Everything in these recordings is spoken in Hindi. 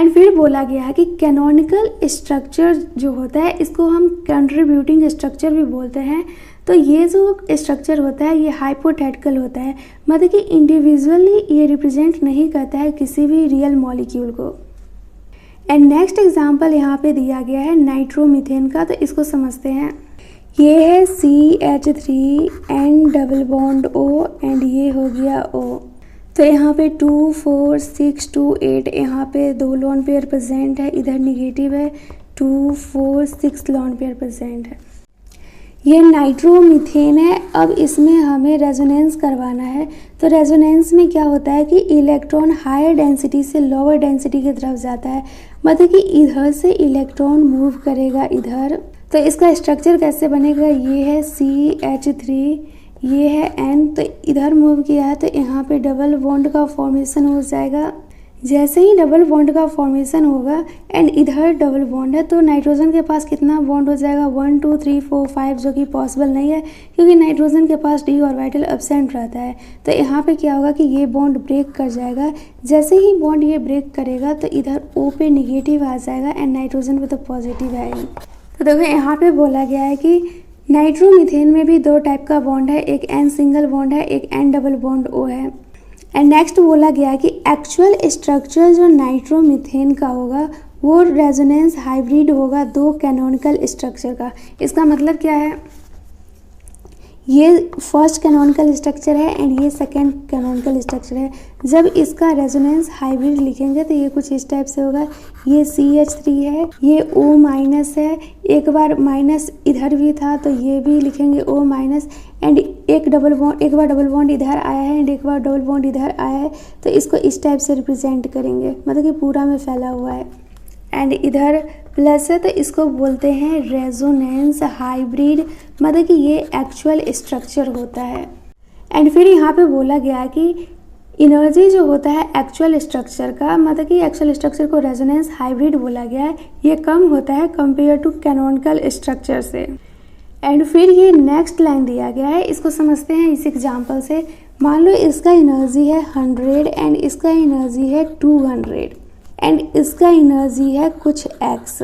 एंड फिर बोला गया है कि कैनोनिकल स्ट्रक्चर जो होता है इसको हम कंट्रीब्यूटिंग स्ट्रक्चर भी बोलते हैं। तो ये जो स्ट्रक्चर होता है ये हाइपोथेटिकल होता है, मतलब कि इंडिविजुअली ये रिप्रेजेंट नहीं करता है किसी भी रियल मॉलिक्यूल को। एंड नेक्स्ट एग्जांपल यहाँ पे दिया गया है नाइट्रोमीथेन का, तो इसको समझते हैं। ये है CH3 double bond O and ये हो गया O। तो यहाँ पे 2 4 6 2 8 यहाँ पे 2 लोन पेयर प्रेजेंट है, इधर निगेटिव है 2 4 6 लोन पेयर प्रेजेंट है। ये नाइट्रोमीथेन है। अब इसमें हमें रेजोनेंस करवाना है। तो रेजोनेंस में क्या होता है कि इलेक्ट्रॉन हायर डेंसिटी से लोअर डेंसिटी की तरफ जाता है, मतलब कि इधर से इलेक्ट्रॉन मूव करेगा इधर। तो इसका स्ट्रक्चर कैसे बनेगा, ये है CH3, ये है N, तो इधर मूव किया है तो यहाँ पे डबल बॉन्ड का फॉर्मेशन हो जाएगा। जैसे ही डबल बॉन्ड का फॉर्मेशन होगा एंड इधर डबल बॉन्ड है तो नाइट्रोजन के पास कितना बॉन्ड हो जाएगा 1 2 3 4 5, जो कि पॉसिबल नहीं है क्योंकि नाइट्रोजन के पास d ऑर्बिटल एब्सेंट रहता है। तो यहाँ पे क्या होगा कि ये बॉन्ड ब्रेक कर जाएगा। जैसे ही बॉन्ड ये ब्रेक करेगा तो इधर O पे निगेटिव आ जाएगा एंड नाइट्रोजन पे तो पॉजिटिव आएगी। तो देखो यहाँ पे बोला गया है कि नाइट्रोमीथेन में भी 2 टाइप का बॉन्ड है, एक N सिंगल बॉन्ड है, एक N डबल बॉन्ड O है। एंड नेक्स्ट बोला गया है कि एक्चुअल स्ट्रक्चर जो नाइट्रोमीथेन का होगा वो रेजोनेंस हाइब्रिड होगा 2 कैनोनिकल स्ट्रक्चर का। इसका मतलब क्या है, ये फर्स्ट कैनोनिकल स्ट्रक्चर है एंड ये सेकेंड कैनोनिकल स्ट्रक्चर है। जब इसका रेजोनेंस हाइब्रिड लिखेंगे तो ये कुछ इस टाइप से होगा। ये CH3 है, ये O माइनस है, एक बार माइनस इधर भी था तो ये भी लिखेंगे O माइनस, एंड एक बार डबल बॉन्ड इधर आया है एंड एक बार डबल बॉन्ड इधर आया है, तो इसको इस टाइप से रिप्रेजेंट करेंगे, मतलब कि पूरा में फैला हुआ है। एंड इधर प्लस है तो इसको बोलते हैं रेजोनेंस हाइब्रिड, मतलब कि ये एक्चुअल स्ट्रक्चर होता है। एंड फिर यहाँ पे बोला गया कि एनर्जी जो होता है एक्चुअल स्ट्रक्चर का, मतलब कि एक्चुअल स्ट्रक्चर को रेजोनेंस हाइब्रिड बोला गया है, ये कम होता है कंपेयर टू कैनोनिकल स्ट्रक्चर से। एंड फिर ये नेक्स्ट लाइन दिया गया है, इसको समझते हैं इस एग्जांपल से। मान लो इसका एनर्जी है 100 एंड इसका एनर्जी है 200 एंड इसका एनर्जी है कुछ x।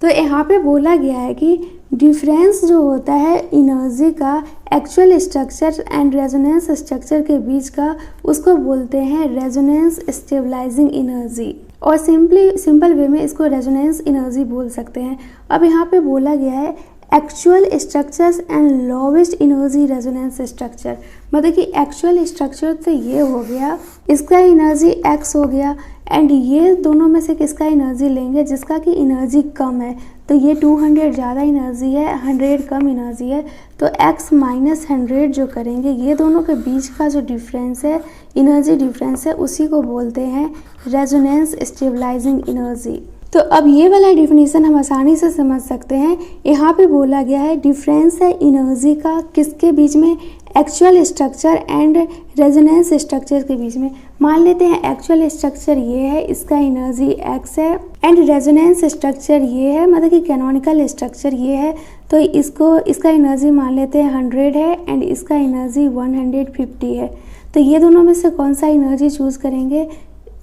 तो यहाँ पे बोला गया है कि डिफरेंस जो होता है एनर्जी का actual structure and resonance structure के बीच का, उसको बोलते हैं रेजोनेंस स्टेबलाइजिंग एनर्जी, और सिंपल वे में इसको रेजोनेंस एनर्जी बोल सकते हैं। अब यहाँ पे बोला गया है actual structures and lowest energy resonance structure, मतलब कि एक्चुअल स्ट्रक्चर तो ये हो गया, इसका एनर्जी x हो गया, एंड ये दोनों में से किसका एनर्जी लेंगे जिसका कि एनर्जी कम है। तो ये 200 ज़्यादा एनर्जी है, 100 कम एनर्जी है, तो x माइनस 100 जो करेंगे, ये दोनों के बीच का जो डिफरेंस है, एनर्जी डिफरेंस है, उसी को बोलते हैं रेजोनेंस स्टेबलाइजिंग एनर्जी। तो अब ये वाला डिफिनीशन हम आसानी से समझ सकते हैं। यहाँ पे बोला गया है डिफरेंस है एनर्जी का किसके बीच में, actual structure and resonance structure के बीच में। मान लेते हैं एक्चुअल स्ट्रक्चर ये है, इसका एनर्जी x है, एंड रेजोनेंस स्ट्रक्चर ये है, मतलब कि कैनोनिकल स्ट्रक्चर ये है, तो इसका एनर्जी मान लेते हैं 100 है एंड इसका एनर्जी 150 है। तो ये दोनों में से कौन सा एनर्जी चूज़ करेंगे,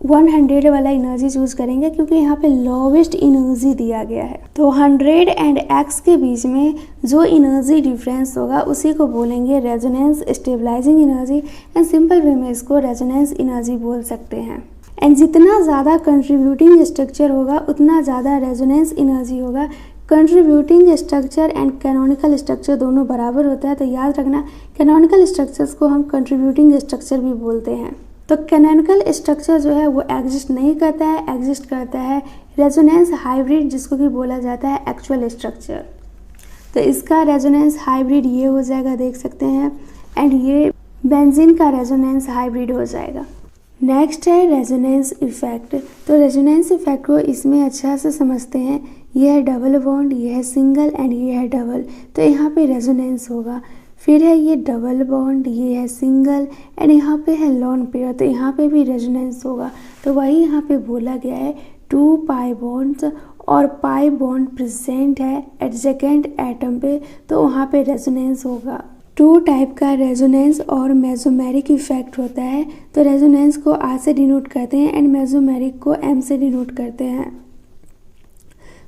100 वाला एनर्जी चूज़ करेंगे क्योंकि यहाँ पे लोवेस्ट एनर्जी दिया गया है। तो 100 एंड x के बीच में जो एनर्जी डिफरेंस होगा उसी को बोलेंगे resonance stabilising energy, and simple way में इसको रेजोनेंस एनर्जी बोल सकते हैं। एंड जितना ज़्यादा कंट्रीब्यूटिंग स्ट्रक्चर होगा उतना ज़्यादा रेजोनेंस एनर्जी होगा। Contributing structure and canonical structure दोनों बराबर होता है, तो याद रखना कैनोनिकल स्ट्रक्चर्स को हम कंट्रीब्यूटिंग स्ट्रक्चर भी बोलते हैं। तो कैनोनिकल स्ट्रक्चर जो है वो एग्जिस्ट नहीं करता है, एग्जिस्ट करता है रेजोनेंस हाइब्रिड, जिसको कि बोला जाता है एक्चुअल स्ट्रक्चर। तो इसका रेजोनेंस हाइब्रिड ये हो जाएगा, देख सकते हैं, एंड ये बेंजीन का रेजोनेंस हाइब्रिड हो जाएगा। नेक्स्ट है रेजोनेंस इफेक्ट। तो रेजोनेंस इफेक्ट को इसमें अच्छा से समझते हैं। ये है डबल बॉन्ड, ये है सिंगल एंड ये है डबल, तो यहाँ पे रेजोनेंस होगा। फिर है ये डबल बॉन्ड, ये है सिंगल एंड यहाँ पे है लोन पेयर, तो यहाँ पे भी रेजोनेंस होगा। तो वही यहाँ पे बोला गया है 2 पाई बॉन्ड्स और पाई बॉन्ड प्रेजेंट है एडजेकेंट एटम पे, तो वहाँ पे रेजोनेंस होगा। टू टाइप का रेजोनेंस और मेसोमेरिक इफेक्ट होता है। तो रेजोनेंस को आर से डिनोट करते हैं एंड मेसोमेरिक को एम से डिनोट करते हैं।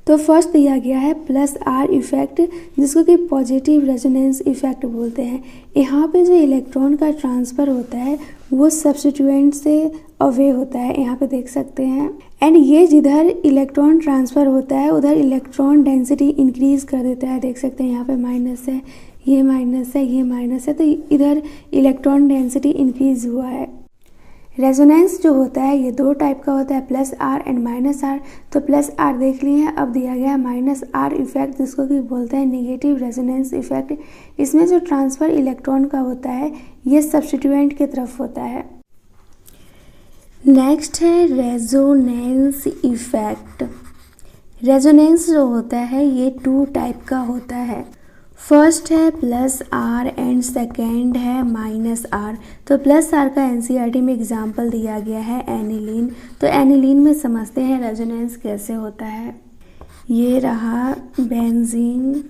तो फर्स्ट दिया गया है प्लस आर इफेक्ट, जिसको कि पॉजिटिव रेजोनेंस इफेक्ट बोलते हैं। यहाँ पे जो इलेक्ट्रॉन का ट्रांसफ़र होता है वो सब्स्टिट्यूएंट से अवे होता है, यहाँ पे देख सकते हैं। एंड ये जिधर इलेक्ट्रॉन ट्रांसफ़र होता है उधर इलेक्ट्रॉन डेंसिटी इंक्रीज़ कर देता है, देख सकते हैं यहाँ पे माइनस है, ये माइनस है, ये माइनस है, तो इधर इलेक्ट्रॉन डेंसिटी इंक्रीज़ हुआ है। रेजोनेंस जो होता है ये दो टाइप का होता है, plus R and minus R. तो प्लस आर देख लिए हैं, अब दिया गया है माइनस आर इफेक्ट, जिसको कि बोलते हैं नेगेटिव रेजोनेंस इफेक्ट। इसमें जो ट्रांसफ़र इलेक्ट्रॉन का होता है ये सब्स्टिट्यूएंट की तरफ होता है। नेक्स्ट है रेजोनेंस इफेक्ट। रेजोनेंस जो होता है ये टू टाइप का होता है। फर्स्ट है प्लस आर एंड सेकेंड है माइनस आर। तो प्लस आर का एनसीईआरटी में एग्जाम्पल दिया गया है एनिलीन। तो एनिलीन में समझते हैं रेजोनेंस कैसे होता है। ये रहा बेंजीन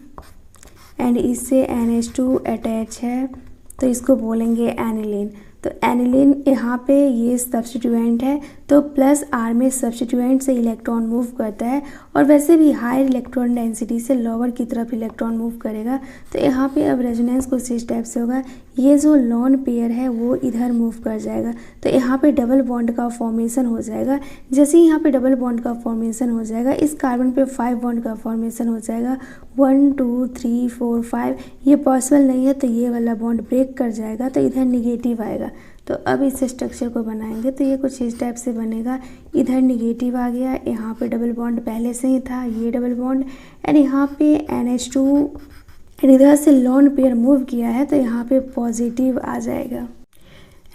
एंड इससे NH2 अटैच है, तो इसको बोलेंगे एनिलीन। तो एनिलीन यहाँ पे ये सब्स्टिट्यूएंट है, तो प्लस आर में सब्स्टिट्यूएंट से इलेक्ट्रॉन मूव करता है और वैसे भी हायर इलेक्ट्रॉन डेंसिटी से लोअर की तरफ इलेक्ट्रॉन मूव करेगा। तो यहाँ पे अब रेजोनेंस कुछ इस टाइप से होगा, ये जो लोन पेयर है वो इधर मूव कर जाएगा, तो यहाँ पे डबल बॉन्ड का फॉर्मेशन हो जाएगा। जैसे ही यहाँ पे डबल बॉन्ड का फॉर्मेशन हो जाएगा, इस कार्बन पे 5 बॉन्ड का फॉर्मेशन हो जाएगा, 1 2 3 4 5। ये पॉसिबल नहीं है तो ये वाला बॉन्ड ब्रेक कर जाएगा, तो इधर निगेटिव आएगा। तो अब इस स्ट्रक्चर को बनाएंगे तो ये कुछ इस टाइप से बनेगा। इधर निगेटिव आ गया, यहाँ पे डबल बॉन्ड पहले से ही था, ये डबल बॉन्ड एंड यहाँ पे NH2 एंड इधर से लोन पेयर मूव किया है, तो यहाँ पे पॉजिटिव आ जाएगा।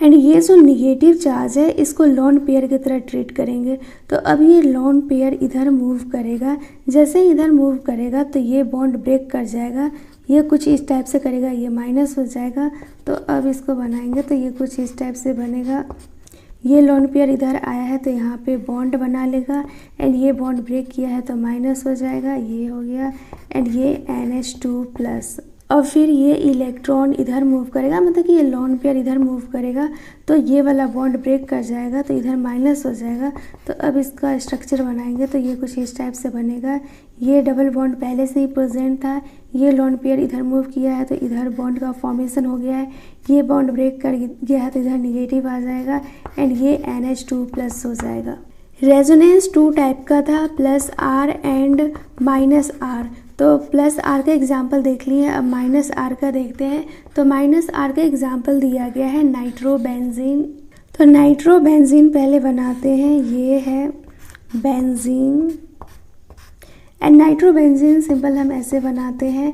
एंड ये जो निगेटिव चार्ज है इसको लोन पेयर की तरह ट्रीट करेंगे। तो अब ये लोन पेयर इधर मूव करेगा, जैसे ही इधर मूव करेगा तो ये बॉन्ड ब्रेक कर जाएगा, ये कुछ इस टाइप से करेगा, ये माइनस हो जाएगा। तो अब इसको बनाएंगे तो ये कुछ इस टाइप से बनेगा। ये लोन पेयर इधर आया है तो यहाँ पे बॉन्ड बना लेगा एंड ये बॉन्ड ब्रेक किया है तो माइनस हो जाएगा, ये हो गया एंड ये NH2 प्लस। और फिर ये इलेक्ट्रॉन इधर मूव करेगा, मतलब कि ये लोन पेयर इधर मूव करेगा तो ये वाला बॉन्ड ब्रेक कर जाएगा, तो इधर माइनस हो जाएगा। तो अब इसका स्ट्रक्चर बनाएंगे तो ये कुछ इस टाइप से बनेगा। ये डबल बॉन्ड पहले से ही प्रेजेंट था, ये लोन पेयर इधर मूव किया है तो इधर बॉन्ड का फॉर्मेशन हो गया है, ये बॉन्ड ब्रेक कर गया है तो इधर निगेटिव आ जाएगा एंड ये NH2 प्लस हो जाएगा। रेजोनेंस टू टाइप का था, plus R and minus R. तो प्लस आर का एग्जाम्पल देख लिए, अब माइनस आर का देखते हैं। तो माइनस आर का एग्जाम्पल दिया गया है नाइट्रोबेंजीन। तो नाइट्रोबेंजीन पहले बनाते हैं, ये है बेंजीन एंड नाइट्रोबेंजीन सिंपल हम ऐसे बनाते हैं,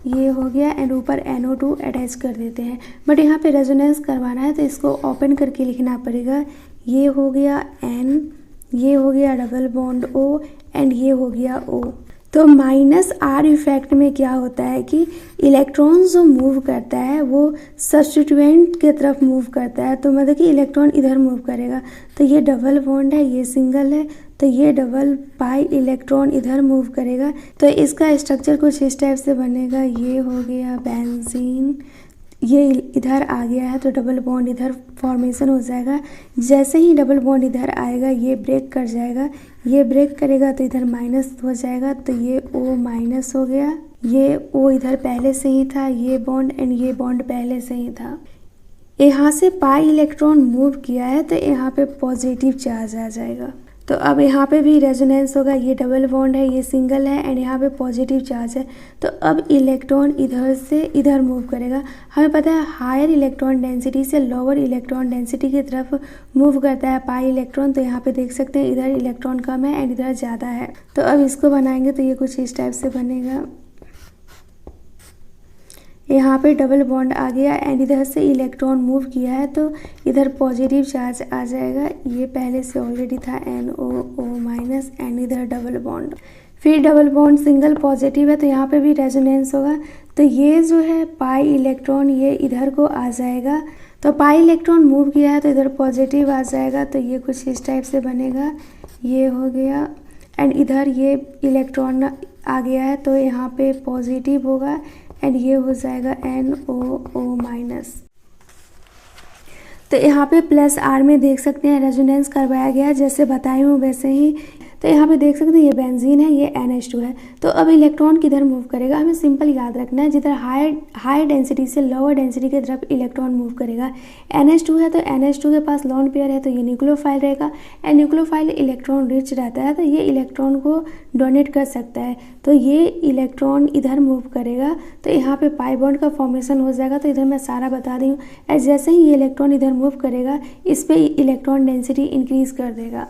ये हो गया एंड ऊपर NO2 अटैच कर देते हैं। बट यहाँ पे रेजोनेंस करवाना है तो इसको ओपन करके लिखना पड़ेगा। ये हो गया N, ये हो गया डबल बॉन्ड O एंड ये हो गया O। तो माइनस आर इफेक्ट में क्या होता है कि इलेक्ट्रॉन जो मूव करता है वो सब्स्टिट्यूएंट की तरफ मूव करता है, तो मतलब कि इलेक्ट्रॉन इधर मूव करेगा। तो ये डबल बॉन्ड है, ये सिंगल है, तो ये डबल पाई इलेक्ट्रॉन इधर मूव करेगा। तो इसका स्ट्रक्चर कुछ इस टाइप से बनेगा, ये हो गया बेंजीन, ये इधर आ गया है तो डबल बॉन्ड इधर फॉर्मेशन हो जाएगा। जैसे ही डबल बॉन्ड इधर आएगा ये ब्रेक कर जाएगा, ये ब्रेक करेगा तो इधर माइनस हो जाएगा, तो ये O माइनस हो गया, ये O इधर पहले से ही था, ये बॉन्ड एंड ये बॉन्ड पहले से ही था। यहाँ से पाई इलेक्ट्रॉन मूव किया है तो यहाँ पे पॉजिटिव चार्ज आ जाएगा। तो अब यहाँ पे भी रेजोनेंस होगा, ये डबल बॉन्ड है, ये सिंगल है एंड यहाँ पे पॉजिटिव चार्ज है। तो अब इलेक्ट्रॉन इधर से इधर मूव करेगा। हमें पता है हायर इलेक्ट्रॉन डेंसिटी से लोअर इलेक्ट्रॉन डेंसिटी की तरफ मूव करता है पाई इलेक्ट्रॉन। तो यहाँ पे देख सकते हैं इधर इलेक्ट्रॉन कम है एंड इधर ज़्यादा है। तो अब इसको बनाएंगे तो ये कुछ इस टाइप से बनेगा। यहाँ पे डबल बॉन्ड आ गया एंड इधर से इलेक्ट्रॉन मूव किया है तो इधर पॉजिटिव चार्ज आ जाएगा। ये पहले से ऑलरेडी था NO माइनस एंड इधर डबल बॉन्ड, फिर डबल बॉन्ड सिंगल पॉजिटिव है तो यहाँ पे भी रेजोनेंस होगा। तो ये जो है पाई इलेक्ट्रॉन ये इधर को आ जाएगा, तो पाई इलेक्ट्रॉन मूव किया है तो इधर पॉजिटिव आ जाएगा। तो ये कुछ इस टाइप से बनेगा, ये हो गया एंड इधर ये इलेक्ट्रॉन आ गया है तो यहाँ पे पॉजिटिव होगा एंड ये हो जाएगा NOO माइनस। तो यहाँ पे प्लस R में देख सकते हैं रेजोनेंस करवाया गया, जैसे बताई हूँ वैसे ही। तो यहाँ पे देख सकते हैं ये बेंजीन है, ये NH2 है। तो अब इलेक्ट्रॉन किधर मूव करेगा, हमें सिंपल याद रखना है, जिधर हाई डेंसिटी से लोअर डेंसिटी की तरफ इलेक्ट्रॉन मूव करेगा। NH2 है तो NH2 के पास लोन पेयर है तो ये न्यूक्लियोफाइल रहेगा, एंड न्यूक्लियोफाइल इलेक्ट्रॉन रिच रहता है तो ये इलेक्ट्रॉन को डोनेट कर सकता है। तो ये इलेक्ट्रॉन इधर मूव करेगा तो यहाँ पे पाई बॉन्ड का फॉर्मेशन हो जाएगा। तो इधर मैं सारा बता दी हूँ। जैसे ही ये इलेक्ट्रॉन इधर मूव करेगा, इस पर इलेक्ट्रॉन डेंसिटी इंक्रीज कर देगा।